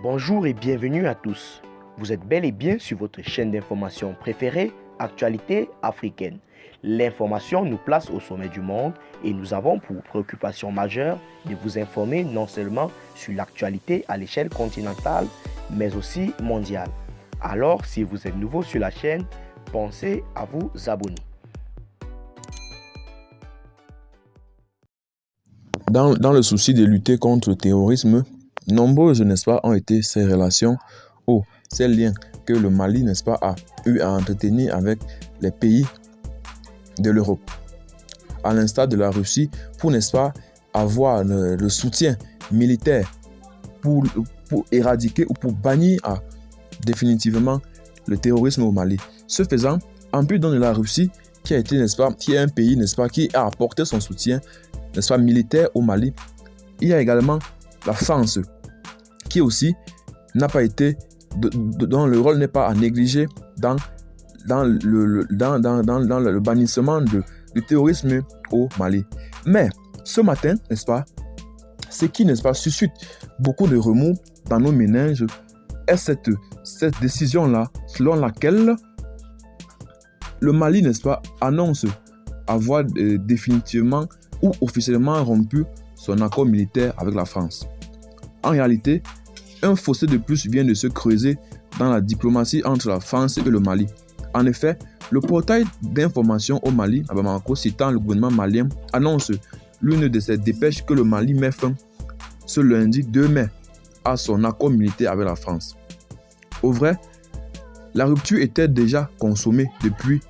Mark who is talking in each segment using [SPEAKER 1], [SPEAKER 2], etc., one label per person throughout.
[SPEAKER 1] Bonjour et bienvenue à tous. Vous êtes bel et bien sur votre chaîne d'information préférée, Actualité africaine. L'information nous place au sommet du monde et nous avons pour préoccupation majeure de vous informer non seulement sur l'actualité à l'échelle continentale, mais aussi mondiale. Alors, si vous êtes nouveau sur la chaîne, pensez à vous abonner.
[SPEAKER 2] Dans le souci de lutter contre le terrorisme, nombreuses, n'est-ce pas, ont été ces relations ou ces liens que le Mali, n'est-ce pas, a eu à entretenir avec les pays de l'Europe. À l'instar de la Russie, pour, n'est-ce pas, avoir le soutien militaire pour éradiquer ou pour bannir définitivement le terrorisme au Mali. Ce faisant, en plus de la Russie, qui a été, n'est-ce pas, qui est un pays, n'est-ce pas, qui a apporté son soutien, n'est-ce pas, militaire au Mali, il y a également la France, qui aussi n'a pas été, dont le rôle n'est pas à négliger dans le bannissement du terrorisme au Mali. Mais ce matin, n'est-ce pas, ce qui, n'est-ce pas, suscite beaucoup de remous dans nos méninges est cette décision-là, selon laquelle le Mali, n'est-ce pas, annonce avoir définitivement ou officiellement rompu son accord militaire avec la France. En réalité, un fossé de plus vient de se creuser dans la diplomatie entre la France et le Mali. En effet, le portail d'information au Mali, à Bamako, citant le gouvernement malien, annonce l'une de ces dépêches que le Mali met fin ce lundi 2 mai à son accord militaire avec la France. Au vrai, la rupture était déjà consommée depuis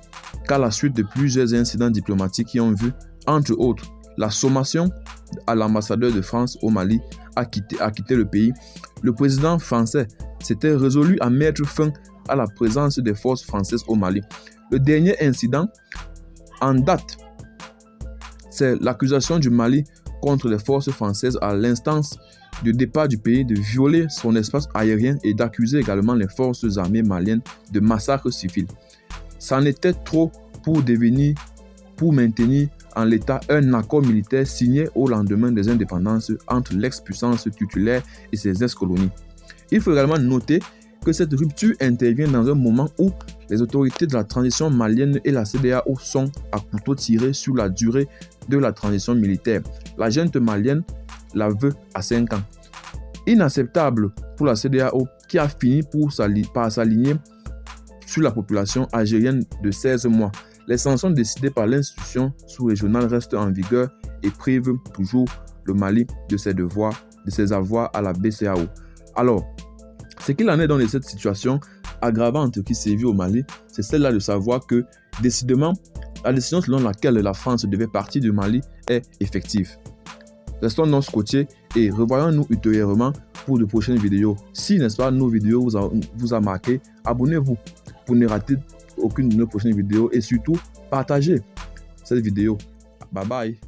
[SPEAKER 2] qu'à la suite de plusieurs incidents diplomatiques qui ont vu, entre autres, la sommation à l'ambassadeur de France au Mali à quitter le pays, le président français s'était résolu à mettre fin à la présence des forces françaises au Mali. Le dernier incident en date, c'est l'accusation du Mali contre les forces françaises à l'instance du départ du pays de violer son espace aérien et d'accuser également les forces armées maliennes de massacres civils. C'en était trop pour maintenir en l'état un accord militaire signé au lendemain des indépendances entre l'ex-puissance titulaire et ses ex-colonies. Il faut également noter que cette rupture intervient dans un moment où les autorités de la transition malienne et la CEDEAO sont à couteau tiré sur la durée de la transition militaire. La junte malienne la veut à 5 ans. Inacceptable pour la CEDEAO qui a fini par s'aligner sur la population algérienne de 16 mois. Les sanctions décidées par l'institution sous-régionale restent en vigueur et privent toujours le Mali de ses avoirs à la BCEAO. Alors, ce qu'il en est dans cette situation aggravante qui sévit au Mali, c'est celle-là de savoir que, décidément, la décision selon laquelle la France devait partir du Mali est effective. Restons non scotchés et revoyons-nous ultérieurement pour de prochaines vidéos. Si, n'est-ce pas, nos vidéos vous a marqué, abonnez-vous pour ne rater aucune de nos prochaines vidéos et surtout, partagez cette vidéo. Bye bye.